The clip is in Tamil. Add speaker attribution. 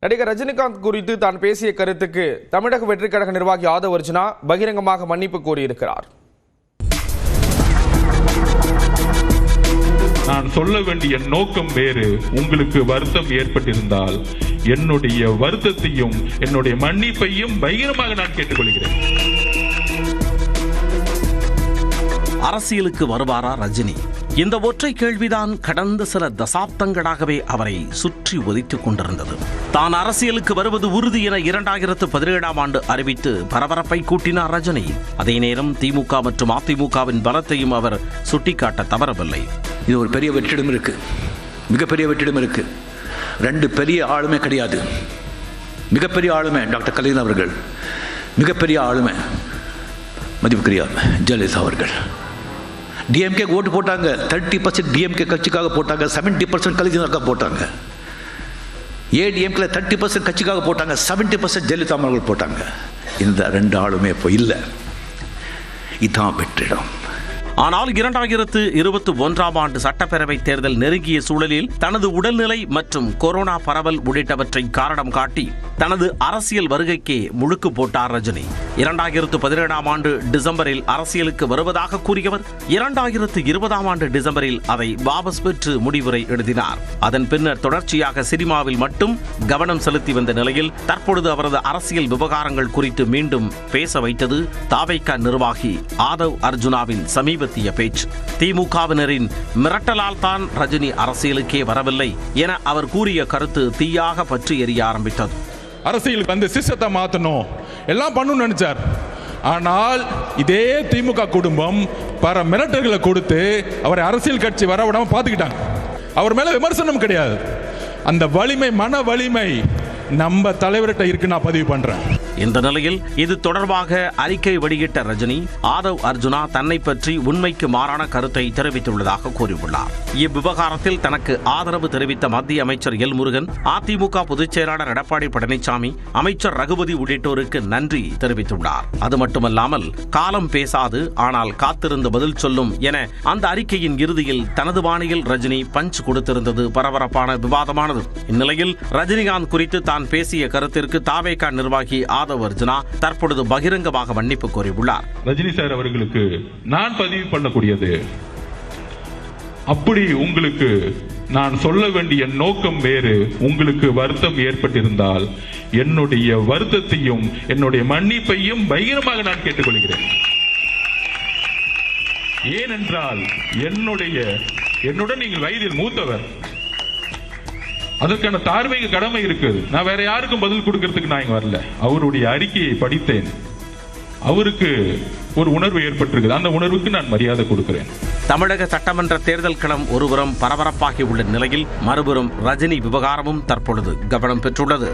Speaker 1: நடிகர் ரஜினிகாந்த் குறித்து தான் பேசிய கருத்துக்கு தமிழக வெற்றிக் கழக நிர்வாகி ஆதவ் அர்ஜுனா பகிரங்கமாக மன்னிப்பு கோரியிருக்கிறார்.
Speaker 2: நான் சொல்ல வேண்டிய நோக்கம் வேறு. உங்களுக்கு வருத்தம் ஏற்பட்டிருந்தால் என்னுடைய வருத்தத்தையும் என்னுடைய மன்னிப்பையும் பகிரமாக நான் கேட்டுக்கொள்கிறேன்.
Speaker 3: அரசியலுக்கு வருவாரா ரஜினி? இந்த ஒற்றை கேள்விதான் கடந்த சில தசாப்தங்களாகவே அவரை சுற்றி ஒதித்துக் கொண்டிருந்தது. தான் அரசியலுக்கு வருவது உறுதி என 2017ஆம் ஆண்டு அறிவித்து பரபரப்பை கூட்டினார் ரஜினி. அதே நேரம் திமுக மற்றும் அதிமுகவின் பலத்தையும் அவர் சுட்டிக்காட்ட தவறவில்லை.
Speaker 4: இது ஒரு பெரிய வெற்றிடம் இருக்கு, மிகப்பெரிய வெற்றிடம் இருக்கு. ரெண்டு பெரிய ஆளுமை கிடையாது. மிகப்பெரிய ஆளுமை டாக்டர் கலைஞர் அவர்கள், மிகப்பெரிய ஆளுமை மதிப்புக்குரிய ஜெயலலிதா அவர்கள். டிஎம்கே ஓட்டு போட்டாங்க, 30% டிஎம்கே கட்சிக்காக போட்டாங்க, 70% கலைஞருக்காக போட்டாங்க. ஏடிஎம்கே 30% கட்சிக்காக போட்டாங்க, 70% ஜெயலலிதா அவர்கள் போட்டாங்க. இந்த ரெண்டு ஆளுமே இப்போ இல்லை. இதுதான் வெற்றிடம்.
Speaker 3: ஆனால் 2021ஆம் ஆண்டு சட்டப்பேரவை தேர்தல் நெருங்கிய சூழலில் தனது உடல்நிலை மற்றும் கொரோனா பரவல் உள்ளிட்டவற்றை காரணம் காட்டி தனது அரசியல் வருகைக்கே முழுக்கு போட்டார் ரஜினி. 2017ஆம் ஆண்டு டிசம்பரில் அரசியலுக்கு வருவதாக கூறியவர் 2020ஆம் ஆண்டு டிசம்பரில் அதை வாபஸ் பெற்று முடிவுரை எழுதினார். அதன் பின்னர் தொடர்ச்சியாக சினிமாவில் மட்டும் கவனம் செலுத்தி வந்த நிலையில் தற்பொழுது அவரது அரசியல் விவகாரங்கள் குறித்து மீண்டும் பேச வைத்தது தாவேகா நிர்வாகி ஆதவ் அர்ஜுனாவின் சமீபத்திய பேச்சு. திமுகவினரின் மிரட்டலால் தான் ரஜினி அரசியலுக்கே வரவில்லை என அவர் கூறிய கருத்து தீயாக பற்றி எரிய ஆரம்பித்தது.
Speaker 2: அரசியலுக்கு வந்து சிஸ்டத்தை மாற்றணும் எல்லாம் பண்ணணும்னு நினைச்சார். ஆனால் இதே திமுக குடும்பம் பல மிரட்டல்களை கொடுத்து அவரை அரசியல் கட்சி வரவிடாம பார்த்துக்கிட்டாங்க. அவர் மேல விமர்சனம் கிடையாது. அந்த வலிமை, மன வலிமை நம்ம தலைவர்கிட்ட இருக்கு, நான் பதிவு பண்றேன்.
Speaker 3: இந்த நிலையில் இது தொடர்பாக அறிக்கை வெளியிட்ட ரஜினி ஆதவ் அர்ஜுனா தன்னை பற்றி உண்மைக்கு மாறான கருத்தை தெரிவித்துள்ளதாக கூறியுள்ளார். இவ்விவகாரத்தில் தனக்கு ஆதரவு தெரிவித்த மத்திய அமைச்சர் எல் முருகன், அதிமுக பொதுச் செயலாளர் எடப்பாடி பழனிசாமி, அமைச்சர் ரகுபதி உள்ளிட்டோருக்கு நன்றி தெரிவித்துள்ளார். அது மட்டுமல்லாமல் காலம் பேசாது ஆனால் காத்திருந்து பதில் சொல்லும் என அந்த அறிக்கையின் இறுதியில் தனது பாணியில் ரஜினி பஞ்ச் கொடுத்திருந்தது பரபரப்பான விவாதமானது. இந்நிலையில் ரஜினிகாந்த் குறித்து தான் பேசிய கருத்திற்கு தாவேகா நிர்வாகி ஆதவ் அர்ஜுனா தற்பொழுது பகிரங்கமாக மன்னிப்பு கோரியுள்ளார்.
Speaker 2: ரஜினி சார் அவர்களுக்கு நான் பதிவு பண்ணக்கூடியது, அப்படி உங்களுக்கு நான் சொல்ல வேண்டிய நோக்கம் வேறு. உங்களுக்கு வருத்தம் ஏற்பட்டிருந்தால் என்னுடைய வருத்தத்தையும் என்னுடைய மன்னிப்பையும் பகிரமாக நான் கேட்டுக்கொள்கிறேன். ஏனென்றால் என்னுடன் நீங்கள் வயதில் மூத்தவர், அதற்கான தார்மீக கடமை இருக்குது. நான் வேற யாருக்கும் பதில் கொடுக்கிறதுக்கு நான் இங்க வரல. அவருடைய அறிக்கையை படித்தேன், அவருக்கு ஒரு உணர்வு ஏற்பட்டிருக்குது. அந்த உணர்வுக்கு நான் மரியாதை கொடுக்கிறேன்.
Speaker 3: தமிழக சட்டமன்ற தேர்தல் களம் ஒருபுறம் பரபரப்பாகி உள்ள நிலையில் மறுபுறம் ரஜினி விவகாரமும் தற்பொழுது கவனம் பெற்றுள்ளது.